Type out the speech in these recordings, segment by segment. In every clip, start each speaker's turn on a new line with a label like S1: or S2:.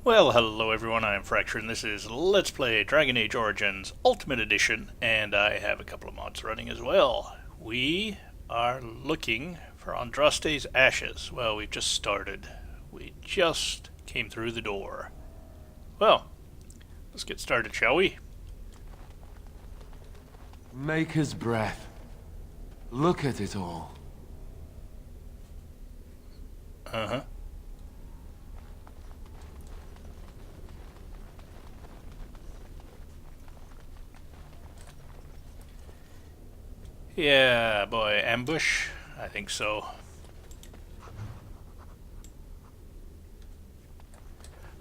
S1: Well, hello everyone, I am Fracture, and this is Let's Play Dragon Age Origins Ultimate Edition, and I have a couple of mods running as well. We are looking for Andraste's ashes. Well, we've just started. We just came through the door. Well, let's get started, shall we?
S2: Maker's breath. Look at it all.
S1: Uh-huh. Yeah, boy, ambush? I think so.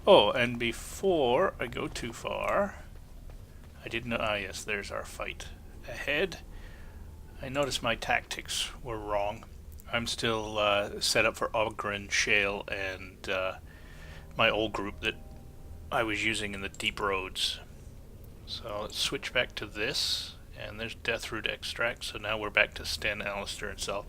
S1: Oh, and before I go too far, I didn't know. Ah, yes, there's our fight ahead. I noticed my tactics were wrong. I'm still set up for Ogren, Shale, and my old group that I was using in the deep roads. So let's switch back to this. And there's Deathroot Extract, so now we're back to Sten Alistair himself.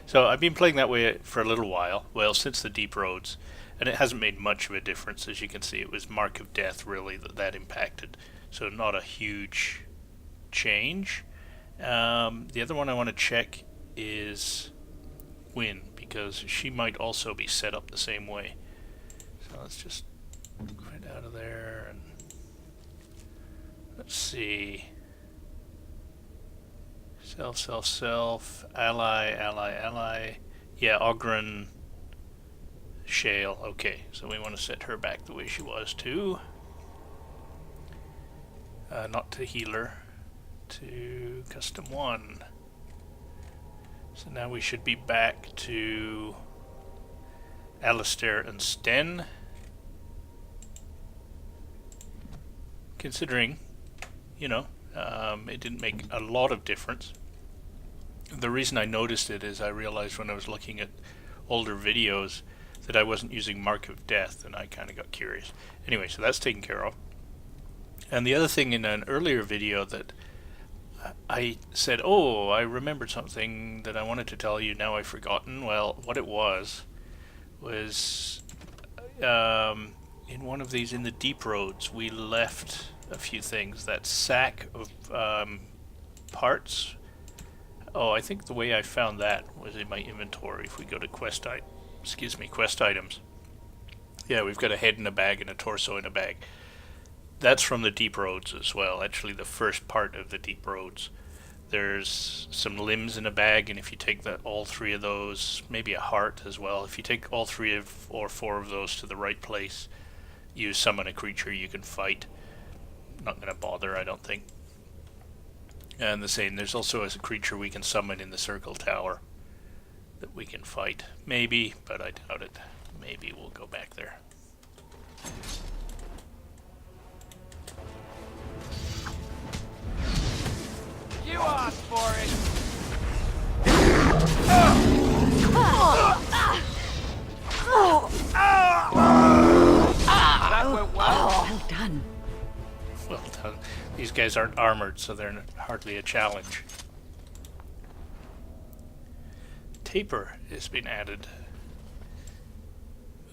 S1: So I've been playing that way for a little while, well, since the Deep Roads, and it hasn't made much of a difference. As you can see, it was Mark of Death, really, that impacted. So not a huge change. The other one I want to check is Wynn, because she might also be set up the same way. So let's just get out of there, and let's see. Self, ally. Yeah, Ogren, Shale. Okay, so we want to set her back the way she was too. Not to healer, to custom 1. So now we should be back to Alistair and Sten. Considering, you know, it didn't make a lot of difference. The reason I noticed it is I realized when I was looking at older videos that I wasn't using Mark of Death, and I kind of got curious. Anyway, so that's taken care of. And the other thing in an earlier video that I said, oh, I remembered something that I wanted to tell you, now I've forgotten. Well, what it was in one of these in the deep roads, we left a few things. That sack of parts. Oh, I think the way I found that was in my inventory. If we go to quest items. Yeah, we've got a head in a bag and a torso in a bag. That's from the deep roads as well. Actually, the first part of the deep roads. There's some limbs in a bag, and if you take all 3 of those, maybe a heart as well. If you take all 3 or 4 of those to the right place, you summon a creature you can fight. Not going to bother, I don't think. And the same, there's also a creature we can summon in the circle tower that we can fight. Maybe, but I doubt it. Maybe we'll go back there.
S3: You asked for it! That went well.
S4: Well done.
S1: Well done. These guys aren't armored, so they're hardly a challenge. Taper has been added.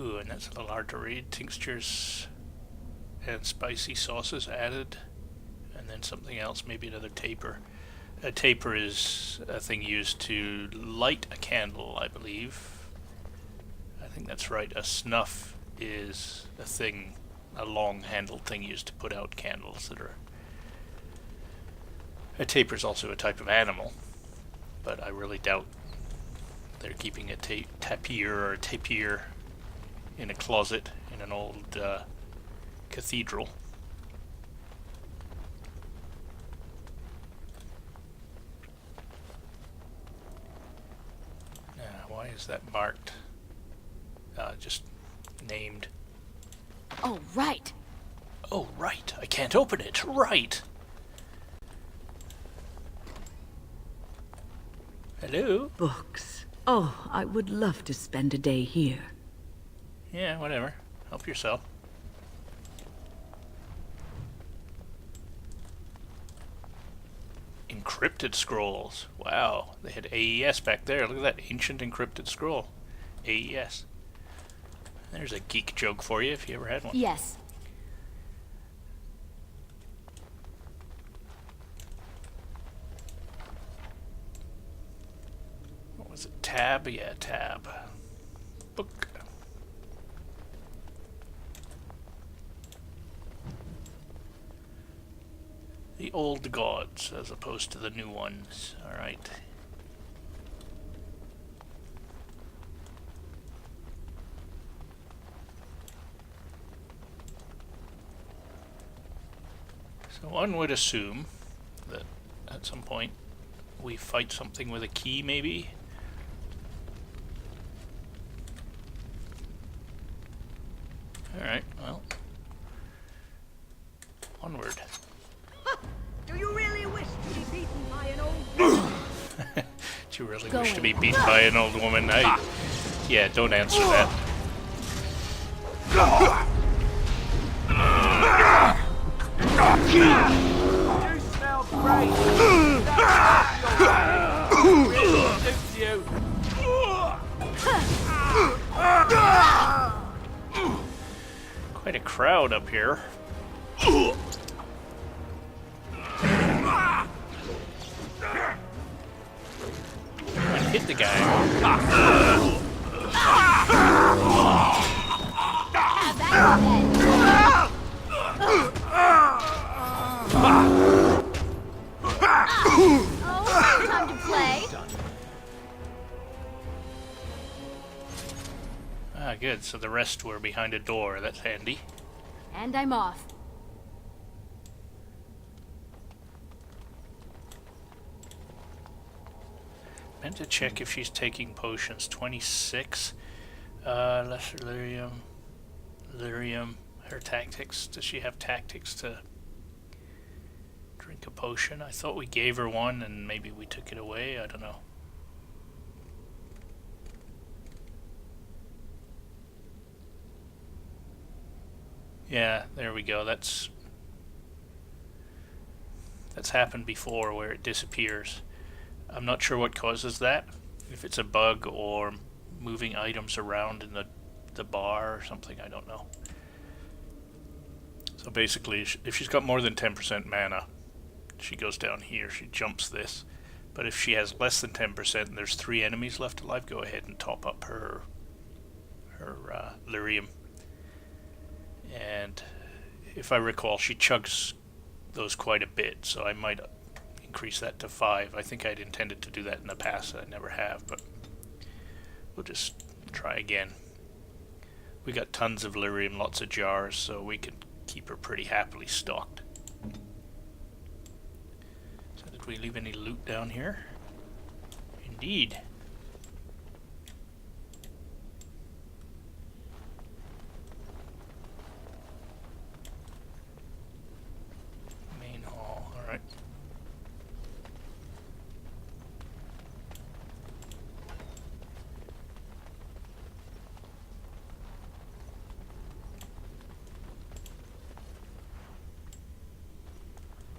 S1: Ooh, and that's a little hard to read. Tinctures and spicy sauces added. And then something else, maybe another taper. A taper is a thing used to light a candle, I believe. I think that's right. A snuff is a thing, a long-handled thing used to put out candles that are... A taper is also a type of animal, but I really doubt they're keeping a tapir or a tapir in a closet in an old cathedral. Why is that marked? Just named.
S4: Oh, right.
S1: Oh, right. I can't open it. Right. Hello?
S4: Books. Oh, I would love to spend a day here.
S1: Yeah, whatever. Help yourself. Encrypted scrolls. Wow. They had AES back there. Look at that ancient encrypted scroll. AES. There's a geek joke for you if you ever had one.
S5: Yes.
S1: What was it? Tab? Yeah, tab. Book. The old gods as opposed to the new ones. Alright. So one would assume that at some point we fight something with a key, maybe. Alright, well. Onward.
S4: Do you really wish to be beaten by an old woman?
S1: Do you really wish to be beaten by an old woman? Yeah, don't answer that.
S3: You smell great. Really suits you.
S1: Quite a crowd up here. Hit the guy.
S5: Oh, time to play.
S1: Ah, good. So the rest were behind a door. That's handy.
S5: And I'm off.
S1: Meant to check if she's taking potions. 26. Lesser lyrium. Lyrium. Her tactics. Does she have tactics to drink a potion? I thought we gave her one and maybe we took it away. I don't know. Yeah, there we go. That's happened before where it disappears. I'm not sure what causes that. If it's a bug or moving items around in the bar or something, I don't know. So basically, if she's got more than 10% mana, she goes down here, she jumps this. But if she has less than 10% and there's 3 enemies left alive, go ahead and top up her lyrium. And if I recall, she chugs those quite a bit, so I might increase that to 5. I think I'd intended to do that in the past, I never have, but we'll just try again. We got tons of lyrium, lots of jars, so we can keep her pretty happily stocked. So did we leave any loot down here? Indeed. Main hall, alright.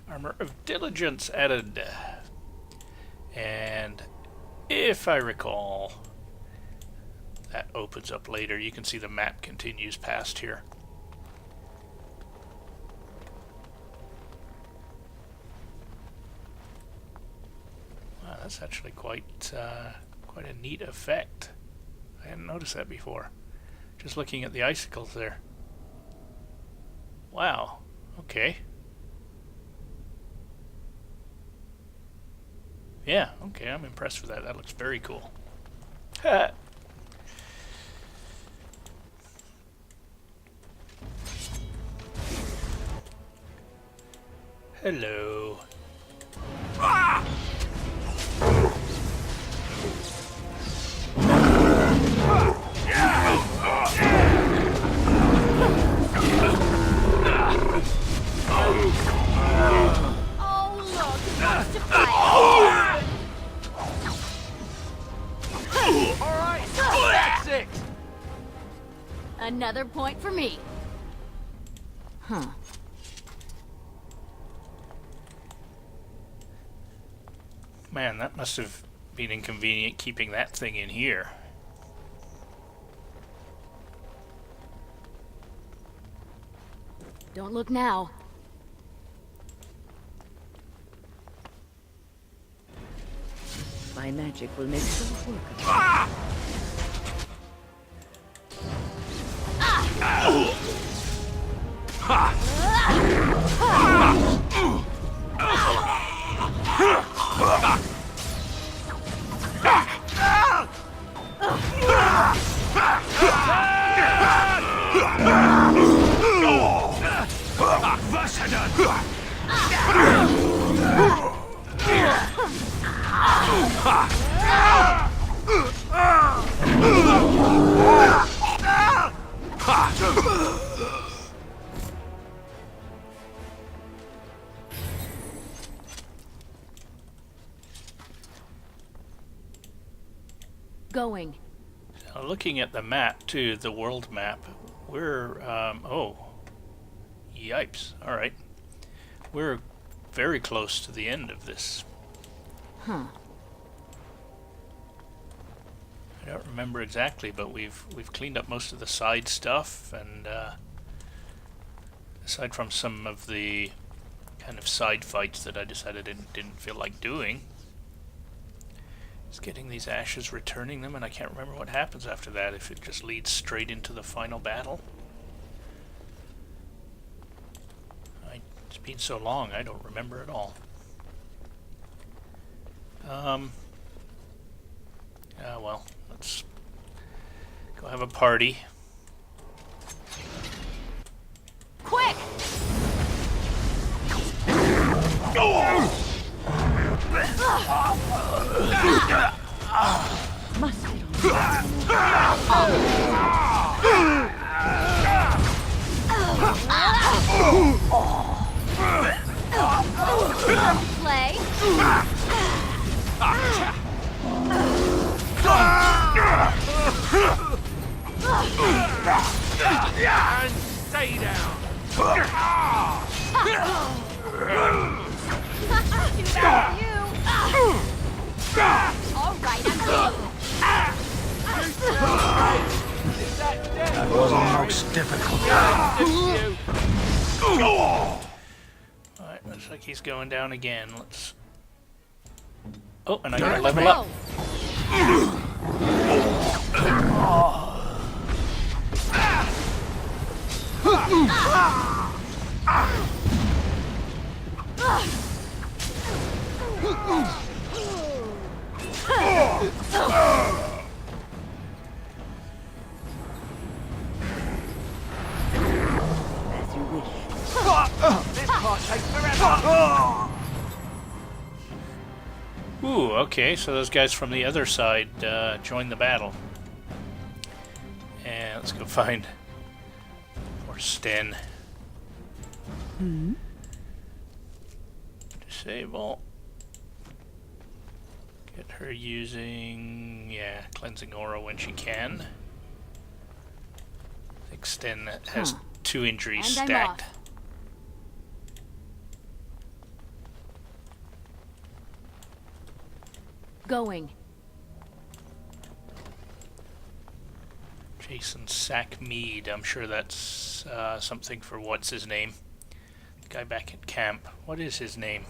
S1: Armor of Diligence added. And if I recall, that opens up later. You can see the map continues past here. Wow, that's actually quite a neat effect. I hadn't noticed that before. Just looking at the icicles there. Wow, okay. Yeah, okay, I'm impressed with that. That looks very cool. Hello.
S5: Oh, look, he wants to fight.
S3: Alright, that's it.
S5: Another point for me. Huh.
S1: Man, that must have been inconvenient keeping that thing in here.
S5: Don't look now.
S4: My magic will make short work of it.
S5: Going.
S1: Now, looking at the map too, the world map, we're oh, yipes! All right, we're very close to the end of this.
S5: Huh.
S1: I don't remember exactly, but we've cleaned up most of the side stuff, and aside from some of the kind of side fights that I decided didn't feel like doing, it's getting these ashes, returning them, and I can't remember what happens after that, if it just leads straight into the final battle. It's been so long, I don't remember at all. Well, let's go have a party.
S5: Quick!
S4: Must get
S5: Play.
S3: And stay down.
S5: All right, I'm
S3: That
S2: Wasn't most difficult.
S1: Alright, looks like he's going down again. Let's... Oh, and I gotta level up.
S4: as you wish.
S3: This part takes forever.
S1: Ooh, okay, so those guys from the other side joined the battle. And let's go find more Sten. Disable. Get her using, yeah, cleansing aura when she can. I think Sten has 2 injuries
S5: And I'm
S1: stacked.
S5: off. Going.
S1: Jason Sackmead, I'm sure that's something for what's his name? The guy back at camp. What is his name?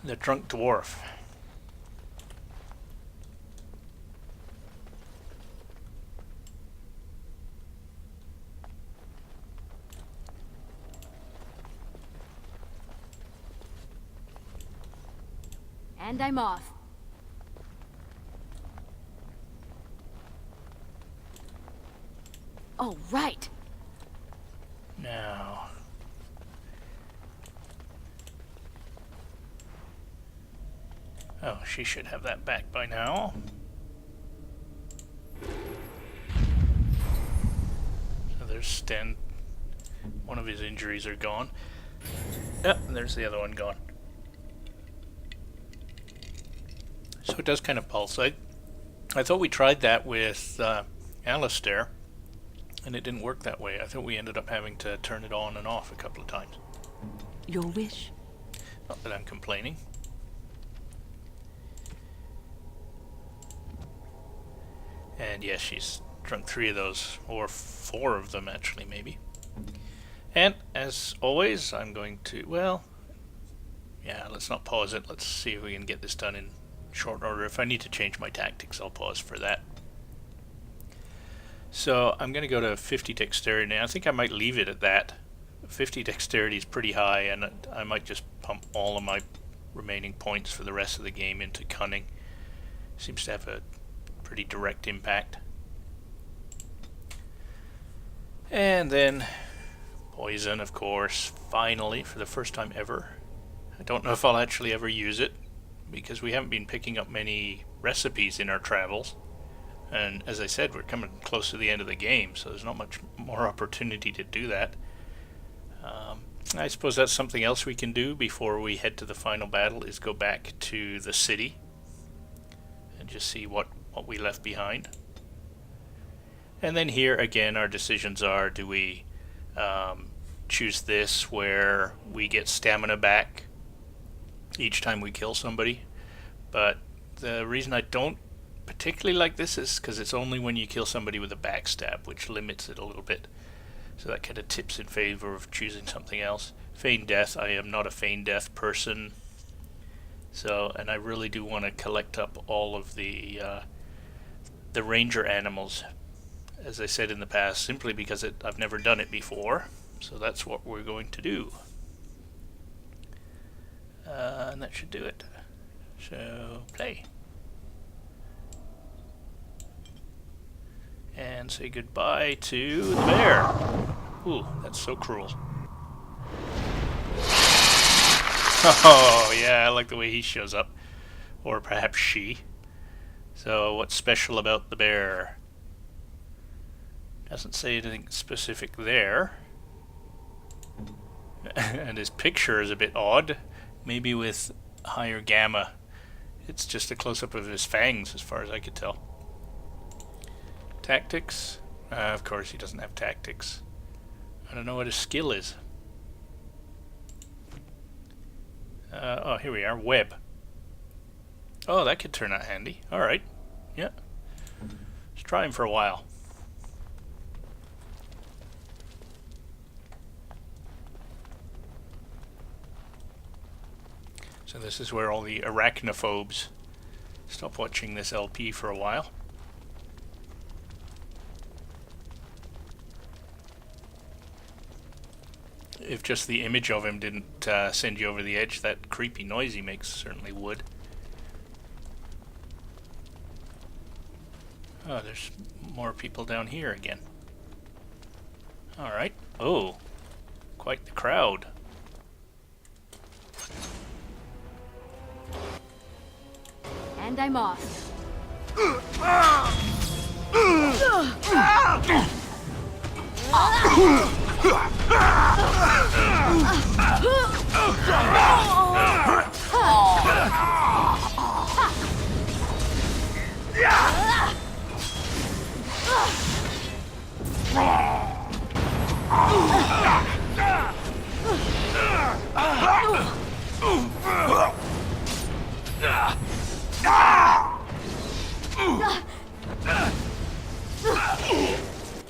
S1: The drunk dwarf.
S5: And I'm off. Oh, right.
S1: Now. Oh, she should have that back by now. So there's Sten. One of his injuries are gone. Yep, and there's the other one gone. So it does kind of pulse. I thought we tried that with Alistair, and it didn't work that way. I thought we ended up having to turn it on and off a couple of times.
S4: Your wish.
S1: Not that I'm complaining. And yes, she's drunk 3 of those, or 4 of them actually, maybe. And as always, I'm going to, well, yeah, let's not pause it. Let's see if we can get this done in short order. If I need to change my tactics, I'll pause for that. So I'm going to go to 50 dexterity now. I think I might leave it at that. 50 dexterity is pretty high, and I might just pump all of my remaining points for the rest of the game into cunning. Seems to have a pretty direct impact. And then poison, of course, finally, for the first time ever. I don't know if I'll actually ever use it, because we haven't been picking up many recipes in our travels. And as I said, we're coming close to the end of the game, so there's not much more opportunity to do that. I suppose that's something else we can do before we head to the final battle, is go back to the city and just see what we left behind. And then here again our decisions are, do we choose this where we get stamina back each time we kill somebody? But the reason I don't particularly like this is because it's only when you kill somebody with a backstab, which limits it a little bit. So that kind of tips in favor of choosing something else. Feign death, I am not a feign death person. So, and I really do want to collect up all of the ranger animals, as I said in the past, simply because I've never done it before. So that's what we're going to do. And that should do it. So, play. And say goodbye to the bear. Ooh, that's so cruel. Oh, yeah, I like the way he shows up. Or perhaps she. So, what's special about the bear? Doesn't say anything specific there. And his picture is a bit odd. Maybe with higher gamma. It's just a close-up of his fangs, as far as I could tell. Tactics? Of course he doesn't have tactics. I don't know what his skill is. Oh, here we are. Web. Oh, that could turn out handy. Alright. Yeah. Let's try him for a while. So this is where all the arachnophobes stop watching this LP for a while. If just the image of him didn't send you over the edge, that creepy noise he makes certainly would. Oh, there's more people down here again. Alright. Oh, quite the crowd.
S5: And I'm off.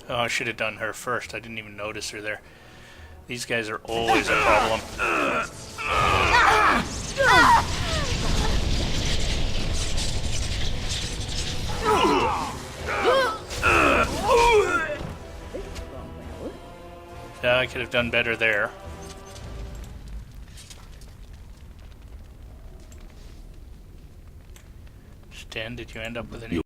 S1: Oh, I should have done her first. I didn't even notice her there. These guys are always a problem. Yeah, I could have done better there. Stan, did you end up with any?